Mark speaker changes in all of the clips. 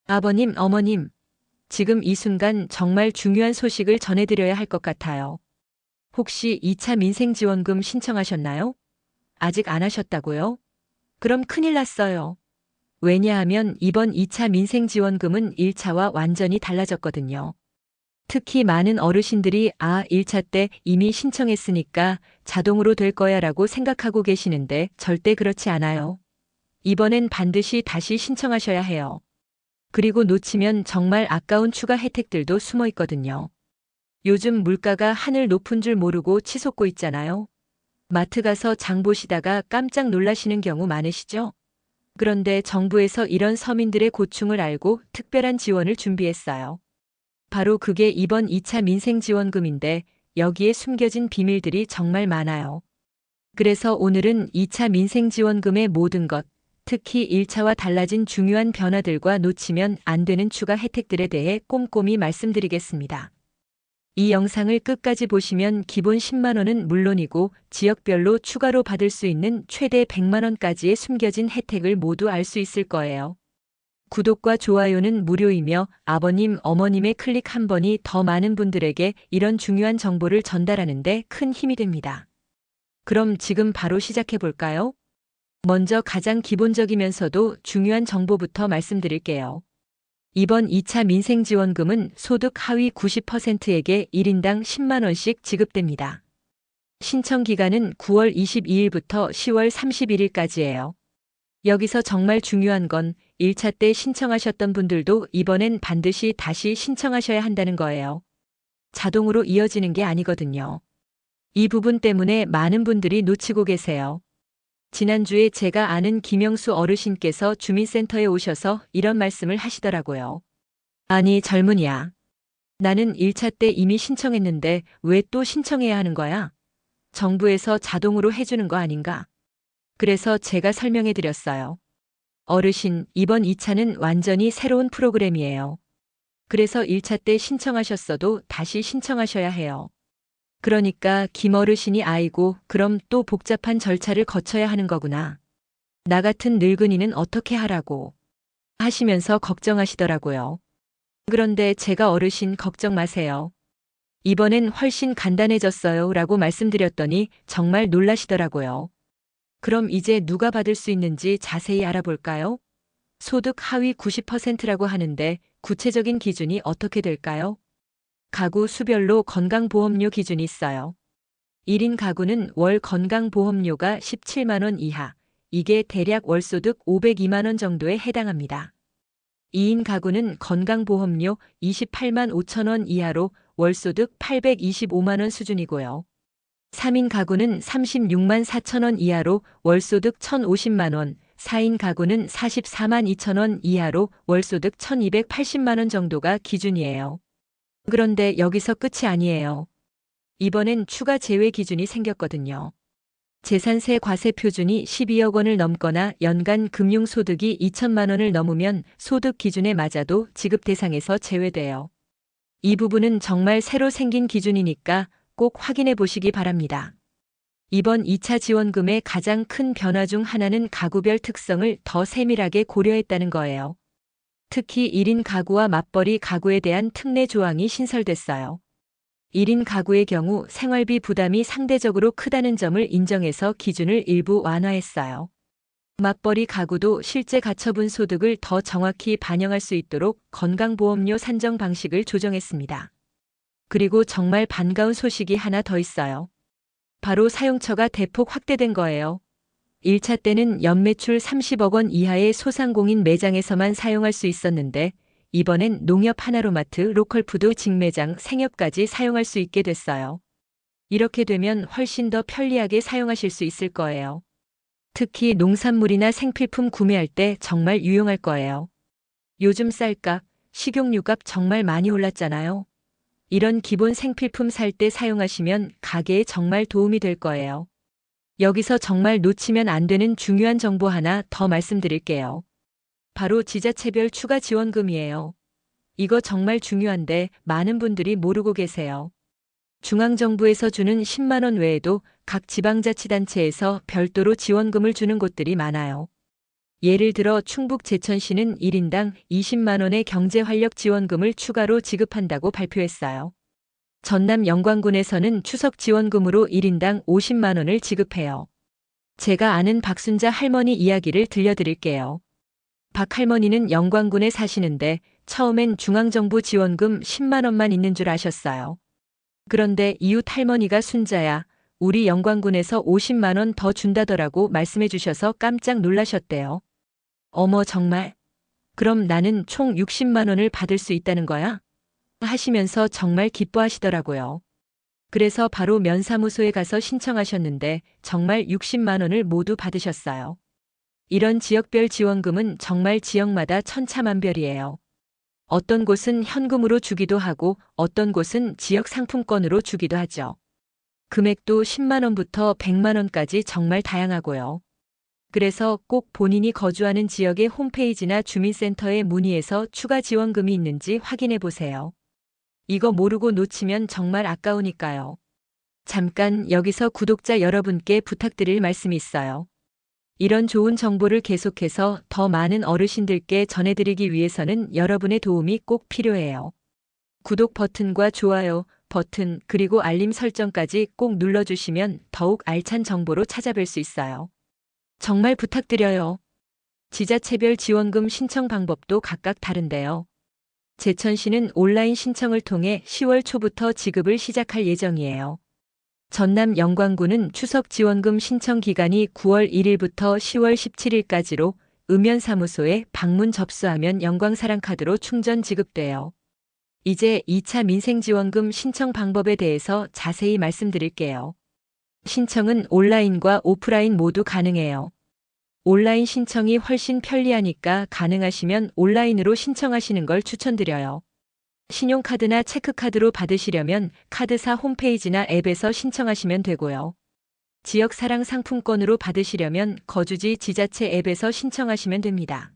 Speaker 1: 아버님, 어머님, 지금 이 순간 정말 중요한 소식을 전해드려야 할 것 같아요. 혹시 2차 민생지원금 신청하셨나요? 아직 안 하셨다고요? 그럼 큰일 났어요. 왜냐하면 이번 2차 민생지원금은 1차와 완전히 달라졌거든요. 특히 많은 어르신들이 1차 때 이미 신청했으니까 자동으로 될 거야 라고 생각하고 계시는데 절대 그렇지 않아요. 이번엔 반드시 다시 신청하셔야 해요. 그리고 놓치면 정말 아까운 추가 혜택들도 숨어 있거든요. 요즘 물가가 하늘 높은 줄 모르고 치솟고 있잖아요. 마트 가서 장 보시다가 깜짝 놀라시는 경우 많으시죠? 그런데 정부에서 이런 서민들의 고충을 알고 특별한 지원을 준비했어요. 바로 그게 이번 2차 민생지원금인데 여기에 숨겨진 비밀들이 정말 많아요. 그래서 오늘은 2차 민생지원금의 모든 것, 특히 1차와 달라진 중요한 변화들과 놓치면 안 되는 추가 혜택들에 대해 꼼꼼히 말씀드리겠습니다. 이 영상을 끝까지 보시면 기본 10만 원은 물론이고 지역별로 추가로 받을 수 있는 최대 100만 원까지의 숨겨진 혜택을 모두 알 수 있을 거예요. 구독과 좋아요는 무료이며 아버님, 어머님의 클릭 한 번이 더 많은 분들에게 이런 중요한 정보를 전달하는 데 큰 힘이 됩니다. 그럼 지금 바로 시작해 볼까요? 먼저 가장 기본적이면서도 중요한 정보부터 말씀드릴게요. 이번 2차 민생지원금은 소득 하위 90%에게 1인당 10만 원씩 지급됩니다. 신청 기간은 9월 22일부터 10월 31일까지예요. 여기서 정말 중요한 건 1차 때 신청하셨던 분들도 이번엔 반드시 다시 신청하셔야 한다는 거예요. 자동으로 이어지는 게 아니거든요. 이 부분 때문에 많은 분들이 놓치고 계세요. 지난주에 제가 아는 김영수 어르신께서 주민센터에 오셔서 이런 말씀을 하시더라고요. 아니, 젊은이야. 나는 1차 때 이미 신청했는데 왜 또 신청해야 하는 거야? 정부에서 자동으로 해주는 거 아닌가? 그래서 제가 설명해 드렸어요. 어르신, 이번 2차는 완전히 새로운 프로그램이에요. 그래서 1차 때 신청하셨어도 다시 신청하셔야 해요. 그러니까 김 어르신이 아이고, 그럼 또 복잡한 절차를 거쳐야 하는 거구나. 나 같은 늙은이는 어떻게 하라고 하시면서 걱정하시더라고요. 그런데 제가 어르신 걱정 마세요. 이번엔 훨씬 간단해졌어요 라고 말씀드렸더니 정말 놀라시더라고요. 그럼 이제 누가 받을 수 있는지 자세히 알아볼까요? 소득 하위 90%라고 하는데 구체적인 기준이 어떻게 될까요? 가구 수별로 건강보험료 기준이 있어요. 1인 가구는 월 건강보험료가 17만 원 이하, 이게 대략 월소득 502만 원 정도에 해당합니다. 2인 가구는 건강보험료 28만 5천 원 이하로 월소득 825만 원 수준이고요. 3인 가구는 36만 4천 원 이하로 월소득 1,050만 원, 4인 가구는 44만 2천 원 이하로 월소득 1,280만 원 정도가 기준이에요. 그런데 여기서 끝이 아니에요. 이번엔 추가 제외 기준이 생겼거든요. 재산세 과세 표준이 12억 원을 넘거나 연간 금융소득이 2천만 원을 넘으면 소득 기준에 맞아도 지급 대상에서 제외돼요. 이 부분은 정말 새로 생긴 기준이니까 꼭 확인해 보시기 바랍니다. 이번 2차 지원금의 가장 큰 변화 중 하나는 가구별 특성을 더 세밀하게 고려했다는 거예요. 특히 1인 가구와 맞벌이 가구에 대한 특례 조항이 신설됐어요. 1인 가구의 경우 생활비 부담이 상대적으로 크다는 점을 인정해서 기준을 일부 완화했어요. 맞벌이 가구도 실제 가처분 소득을 더 정확히 반영할 수 있도록 건강보험료 산정 방식을 조정했습니다. 그리고 정말 반가운 소식이 하나 더 있어요. 바로 사용처가 대폭 확대된 거예요. 1차 때는 연매출 30억 원 이하의 소상공인 매장에서만 사용할 수 있었는데 이번엔 농협 하나로마트, 로컬푸드 직매장, 생협까지 사용할 수 있게 됐어요. 이렇게 되면 훨씬 더 편리하게 사용하실 수 있을 거예요. 특히 농산물이나 생필품 구매할 때 정말 유용할 거예요. 요즘 쌀값, 식용유값 정말 많이 올랐잖아요. 이런 기본 생필품 살 때 사용하시면 가게에 정말 도움이 될 거예요. 여기서 정말 놓치면 안 되는 중요한 정보 하나 더 말씀드릴게요. 바로 지자체별 추가 지원금이에요. 이거 정말 중요한데 많은 분들이 모르고 계세요. 중앙정부에서 주는 10만 원 외에도 각 지방자치단체에서 별도로 지원금을 주는 곳들이 많아요. 예를 들어 충북 제천시는 1인당 20만 원의 경제활력 지원금을 추가로 지급한다고 발표했어요. 전남 영광군에서는 추석 지원금으로 1인당 50만 원을 지급해요. 제가 아는 박순자 할머니 이야기를 들려드릴게요. 박 할머니는 영광군에 사시는데 처음엔 중앙정부 지원금 10만 원만 있는 줄 아셨어요. 그런데 이웃 할머니가 순자야, 우리 영광군에서 50만 원 더 준다더라고 말씀해 주셔서 깜짝 놀라셨대요. 어머 정말? 그럼 나는 총 60만 원을 받을 수 있다는 거야? 하시면서 정말 기뻐하시더라고요. 그래서 바로 면사무소에 가서 신청하셨는데 정말 60만 원을 모두 받으셨어요. 이런 지역별 지원금은 정말 지역마다 천차만별이에요. 어떤 곳은 현금으로 주기도 하고 어떤 곳은 지역 상품권으로 주기도 하죠. 금액도 10만 원부터 100만 원까지 정말 다양하고요. 그래서 꼭 본인이 거주하는 지역의 홈페이지나 주민센터에 문의해서 추가 지원금이 있는지 확인해 보세요. 이거 모르고 놓치면 정말 아까우니까요. 잠깐 여기서 구독자 여러분께 부탁드릴 말씀이 있어요. 이런 좋은 정보를 계속해서 더 많은 어르신들께 전해드리기 위해서는 여러분의 도움이 꼭 필요해요. 구독 버튼과 좋아요 버튼 그리고 알림 설정까지 꼭 눌러주시면 더욱 알찬 정보로 찾아뵐 수 있어요. 정말 부탁드려요. 지자체별 지원금 신청 방법도 각각 다른데요. 제천시는 온라인 신청을 통해 10월 초부터 지급을 시작할 예정이에요. 전남 영광군은 추석 지원금 신청 기간이 9월 1일부터 10월 17일까지로 읍면사무소에 방문 접수하면 영광사랑카드로 충전 지급돼요. 이제 2차 민생지원금 신청 방법에 대해서 자세히 말씀드릴게요. 신청은 온라인과 오프라인 모두 가능해요. 온라인 신청이 훨씬 편리하니까 가능하시면 온라인으로 신청하시는 걸 추천드려요. 신용카드나 체크카드로 받으시려면 카드사 홈페이지나 앱에서 신청하시면 되고요. 지역사랑 상품권으로 받으시려면 거주지 지자체 앱에서 신청하시면 됩니다.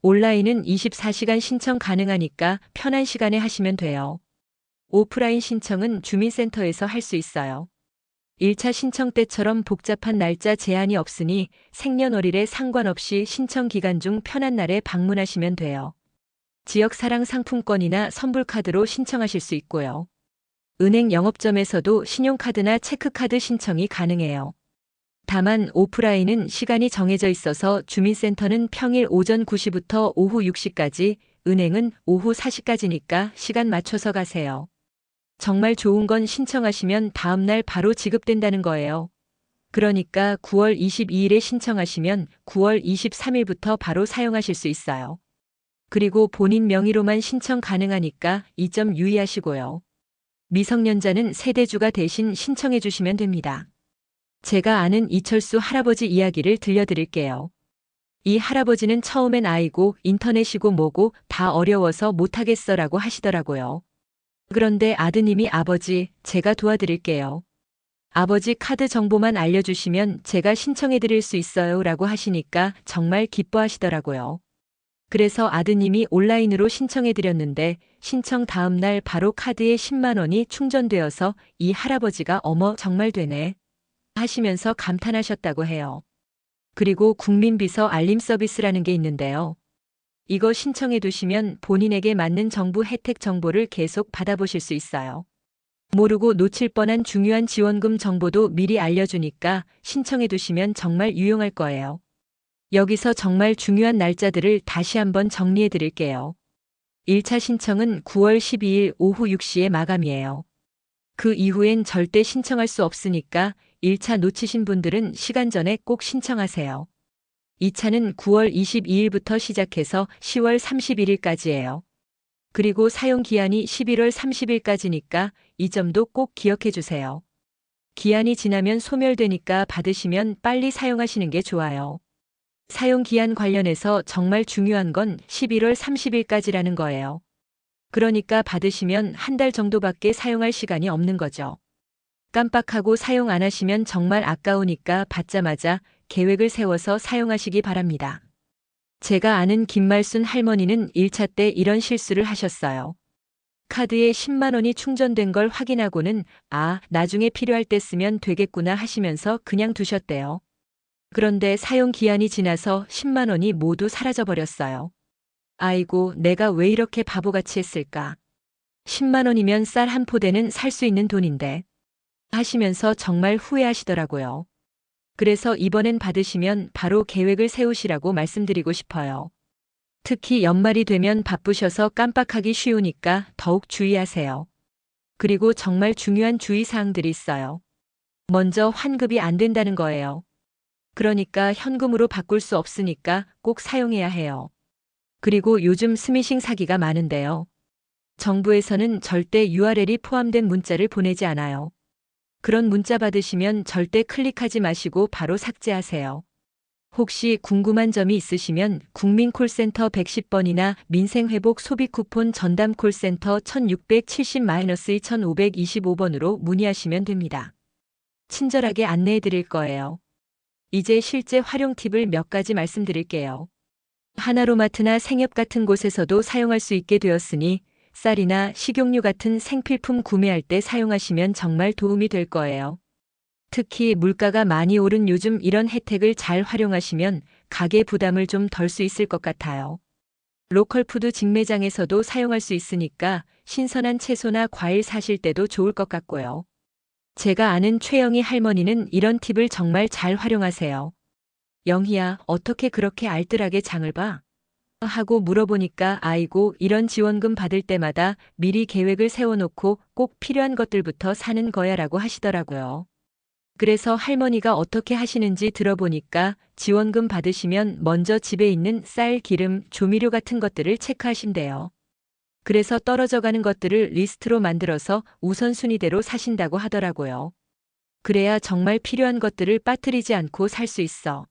Speaker 1: 온라인은 24시간 신청 가능하니까 편한 시간에 하시면 돼요. 오프라인 신청은 주민센터에서 할 수 있어요. 1차 신청 때처럼 복잡한 날짜 제한이 없으니 생년월일에 상관없이 신청 기간 중 편한 날에 방문하시면 돼요. 지역사랑 상품권이나 선불카드로 신청하실 수 있고요. 은행 영업점에서도 신용카드나 체크카드 신청이 가능해요. 다만 오프라인은 시간이 정해져 있어서 주민센터는 평일 오전 9시부터 오후 6시까지, 은행은 오후 4시까지니까 시간 맞춰서 가세요. 정말 좋은 건 신청하시면 다음날 바로 지급된다는 거예요. 그러니까 9월 22일에 신청하시면 9월 23일부터 바로 사용하실 수 있어요. 그리고 본인 명의로만 신청 가능하니까 이 점 유의하시고요. 미성년자는 세대주가 대신 신청해 주시면 됩니다. 제가 아는 이철수 할아버지 이야기를 들려드릴게요. 이 할아버지는 처음엔 아이고 인터넷이고 뭐고 다 어려워서 못하겠어라고 하시더라고요. 그런데 아드님이 아버지, 제가 도와드릴게요. 아버지 카드 정보만 알려주시면 제가 신청해 드릴 수 있어요 라고 하시니까 정말 기뻐하시더라고요. 그래서 아드님이 온라인으로 신청해 드렸는데 신청 다음 날 바로 카드에 10만 원이 충전되어서 이 할아버지가 어머 정말 되네 하시면서 감탄하셨다고 해요. 그리고 국민비서 알림 서비스라는 게 있는데요. 이거 신청해 두시면 본인에게 맞는 정부 혜택 정보를 계속 받아보실 수 있어요. 모르고 놓칠 뻔한 중요한 지원금 정보도 미리 알려주니까 신청해 두시면 정말 유용할 거예요. 여기서 정말 중요한 날짜들을 다시 한번 정리해 드릴게요. 1차 신청은 9월 12일 오후 6시에 마감이에요. 그 이후엔 절대 신청할 수 없으니까 1차 놓치신 분들은 시간 전에 꼭 신청하세요. 2차는 9월 22일부터 시작해서 10월 31일까지예요. 그리고 사용 기한이 11월 30일까지니까 이 점도 꼭 기억해 주세요. 기한이 지나면 소멸되니까 받으시면 빨리 사용하시는 게 좋아요. 사용 기한 관련해서 정말 중요한 건 11월 30일까지라는 거예요. 그러니까 받으시면 한 달 정도밖에 사용할 시간이 없는 거죠. 깜빡하고 사용 안 하시면 정말 아까우니까 받자마자 계획을 세워서 사용하시기 바랍니다. 제가 아는 김말순 할머니는 1차 때 이런 실수를 하셨어요. 카드에 10만 원이 충전된 걸 확인하고는 나중에 필요할 때 쓰면 되겠구나 하시면서 그냥 두셨대요. 그런데 사용 기한이 지나서 10만 원이 모두 사라져 버렸어요. 아이고, 내가 왜 이렇게 바보같이 했을까? 10만 원이면 쌀 한 포대는 살 수 있는 돈인데. 하시면서 정말 후회하시더라고요. 그래서 이번엔 받으시면 바로 계획을 세우시라고 말씀드리고 싶어요. 특히 연말이 되면 바쁘셔서 깜빡하기 쉬우니까 더욱 주의하세요. 그리고 정말 중요한 주의사항들이 있어요. 먼저 환급이 안 된다는 거예요. 그러니까 현금으로 바꿀 수 없으니까 꼭 사용해야 해요. 그리고 요즘 스미싱 사기가 많은데요. 정부에서는 절대 URL이 포함된 문자를 보내지 않아요. 그런 문자 받으시면 절대 클릭하지 마시고 바로 삭제하세요. 혹시 궁금한 점이 있으시면 국민콜센터 110번이나 민생회복 소비쿠폰 전담콜센터 1670-2525번으로 문의하시면 됩니다. 친절하게 안내해 드릴 거예요. 이제 실제 활용 팁을 몇 가지 말씀드릴게요. 하나로마트나 생협 같은 곳에서도 사용할 수 있게 되었으니 쌀이나 식용유 같은 생필품 구매할 때 사용하시면 정말 도움이 될 거예요. 특히 물가가 많이 오른 요즘 이런 혜택을 잘 활용하시면 가계 부담을 좀 덜 수 있을 것 같아요. 로컬푸드 직매장에서도 사용할 수 있으니까 신선한 채소나 과일 사실 때도 좋을 것 같고요. 제가 아는 최영희 할머니는 이런 팁을 정말 잘 활용하세요. 영희야, 어떻게 그렇게 알뜰하게 장을 봐? 하고 물어보니까 아이고, 이런 지원금 받을 때마다 미리 계획을 세워놓고 꼭 필요한 것들부터 사는 거야 라고 하시더라고요. 그래서 할머니가 어떻게 하시는지 들어보니까 지원금 받으시면 먼저 집에 있는 쌀, 기름, 조미료 같은 것들을 체크하신대요. 그래서 떨어져 가는 것들을 리스트로 만들어서 우선순위대로 사신다고 하더라고요. 그래야 정말 필요한 것들을 빠뜨리지 않고 살 수 있어.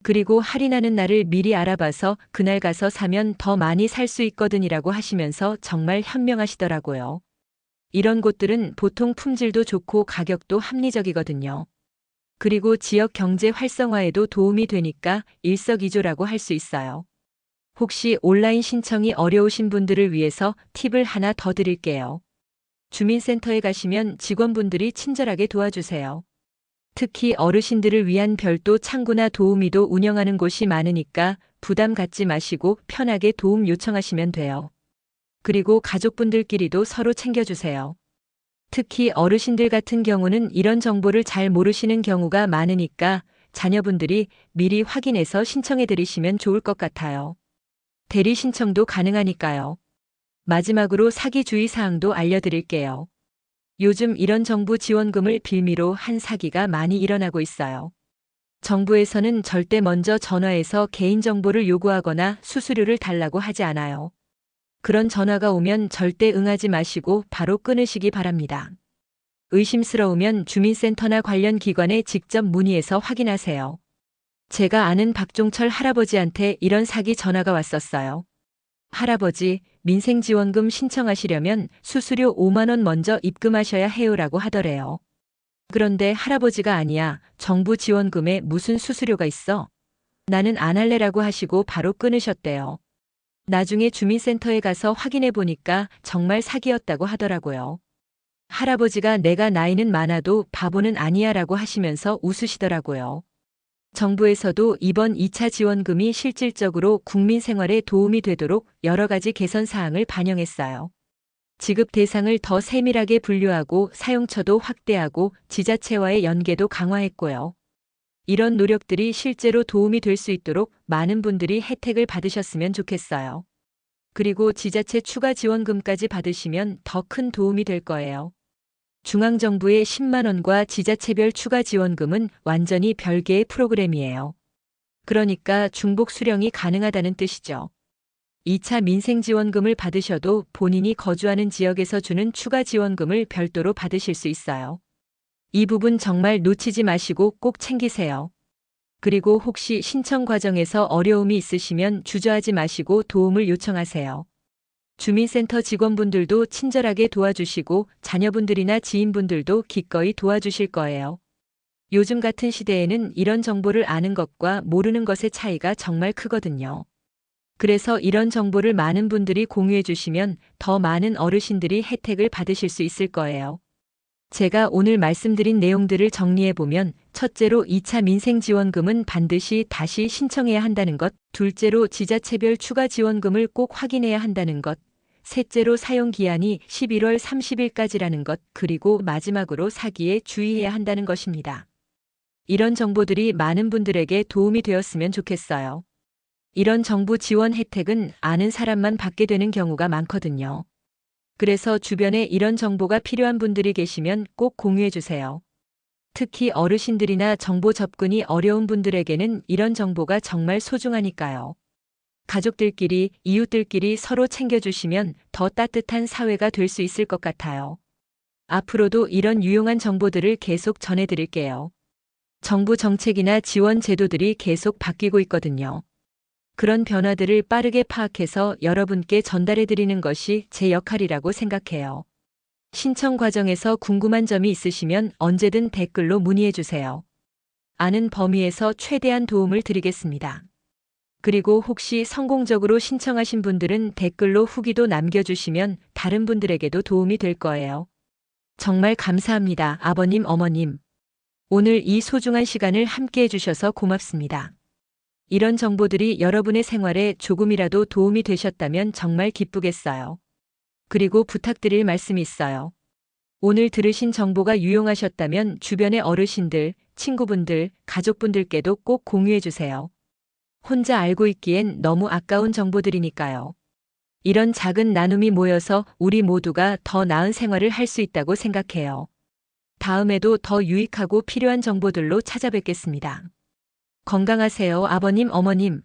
Speaker 1: 그리고 할인하는 날을 미리 알아봐서 그날 가서 사면 더 많이 살 수 있거든이라고 하시면서 정말 현명하시더라고요. 이런 곳들은 보통 품질도 좋고 가격도 합리적이거든요. 그리고 지역 경제 활성화에도 도움이 되니까 일석이조라고 할 수 있어요. 혹시 온라인 신청이 어려우신 분들을 위해서 팁을 하나 더 드릴게요. 주민센터에 가시면 직원분들이 친절하게 도와주세요. 특히 어르신들을 위한 별도 창구나 도우미도 운영하는 곳이 많으니까 부담 갖지 마시고 편하게 도움 요청하시면 돼요. 그리고 가족분들끼리도 서로 챙겨주세요. 특히 어르신들 같은 경우는 이런 정보를 잘 모르시는 경우가 많으니까 자녀분들이 미리 확인해서 신청해 드리시면 좋을 것 같아요. 대리 신청도 가능하니까요. 마지막으로 사기 주의 사항도 알려드릴게요. 요즘 이런 정부 지원금을 빌미로 한 사기가 많이 일어나고 있어요. 정부에서는 절대 먼저 전화해서 개인정보를 요구하거나 수수료를 달라고 하지 않아요. 그런 전화가 오면 절대 응하지 마시고 바로 끊으시기 바랍니다. 의심스러우면 주민센터나 관련 기관에 직접 문의해서 확인하세요. 제가 아는 박종철 할아버지한테 이런 사기 전화가 왔었어요. 할아버지, 민생지원금 신청하시려면 수수료 5만 원 먼저 입금하셔야 해요라고 하더래요. 그런데 할아버지가 아니야, 정부 지원금에 무슨 수수료가 있어? 나는 안 할래라고 하시고 바로 끊으셨대요. 나중에 주민센터에 가서 확인해 보니까 정말 사기였다고 하더라고요. 할아버지가 내가 나이는 많아도 바보는 아니야라고 하시면서 웃으시더라고요. 정부에서도 이번 2차 지원금이 실질적으로 국민 생활에 도움이 되도록 여러 가지 개선 사항을 반영했어요. 지급 대상을 더 세밀하게 분류하고 사용처도 확대하고 지자체와의 연계도 강화했고요. 이런 노력들이 실제로 도움이 될 수 있도록 많은 분들이 혜택을 받으셨으면 좋겠어요. 그리고 지자체 추가 지원금까지 받으시면 더 큰 도움이 될 거예요. 중앙정부의 10만 원과 지자체별 추가 지원금은 완전히 별개의 프로그램이에요. 그러니까 중복 수령이 가능하다는 뜻이죠. 2차 민생지원금을 받으셔도 본인이 거주하는 지역에서 주는 추가 지원금을 별도로 받으실 수 있어요. 이 부분 정말 놓치지 마시고 꼭 챙기세요. 그리고 혹시 신청 과정에서 어려움이 있으시면 주저하지 마시고 도움을 요청하세요. 주민센터 직원분들도 친절하게 도와주시고 자녀분들이나 지인분들도 기꺼이 도와주실 거예요. 요즘 같은 시대에는 이런 정보를 아는 것과 모르는 것의 차이가 정말 크거든요. 그래서 이런 정보를 많은 분들이 공유해 주시면 더 많은 어르신들이 혜택을 받으실 수 있을 거예요. 제가 오늘 말씀드린 내용들을 정리해보면 첫째로 2차 민생지원금은 반드시 다시 신청해야 한다는 것, 둘째로 지자체별 추가 지원금을 꼭 확인해야 한다는 것, 셋째로 사용기한이 11월 30일까지라는 것, 그리고 마지막으로 사기에 주의해야 한다는 것입니다. 이런 정보들이 많은 분들에게 도움이 되었으면 좋겠어요. 이런 정부 지원 혜택은 아는 사람만 받게 되는 경우가 많거든요. 그래서 주변에 이런 정보가 필요한 분들이 계시면 꼭 공유해 주세요. 특히 어르신들이나 정보 접근이 어려운 분들에게는 이런 정보가 정말 소중하니까요. 가족들끼리, 이웃들끼리 서로 챙겨주시면 더 따뜻한 사회가 될 수 있을 것 같아요. 앞으로도 이런 유용한 정보들을 계속 전해드릴게요. 정부 정책이나 지원 제도들이 계속 바뀌고 있거든요. 그런 변화들을 빠르게 파악해서 여러분께 전달해드리는 것이 제 역할이라고 생각해요. 신청 과정에서 궁금한 점이 있으시면 언제든 댓글로 문의해주세요. 아는 범위에서 최대한 도움을 드리겠습니다. 그리고 혹시 성공적으로 신청하신 분들은 댓글로 후기도 남겨주시면 다른 분들에게도 도움이 될 거예요. 정말 감사합니다, 아버님, 어머님. 오늘 이 소중한 시간을 함께 해주셔서 고맙습니다. 이런 정보들이 여러분의 생활에 조금이라도 도움이 되셨다면 정말 기쁘겠어요. 그리고 부탁드릴 말씀이 있어요. 오늘 들으신 정보가 유용하셨다면 주변의 어르신들, 친구분들, 가족분들께도 꼭 공유해주세요. 혼자 알고 있기엔 너무 아까운 정보들이니까요. 이런 작은 나눔이 모여서 우리 모두가 더 나은 생활을 할 수 있다고 생각해요. 다음에도 더 유익하고 필요한 정보들로 찾아뵙겠습니다. 건강하세요, 아버님, 어머님.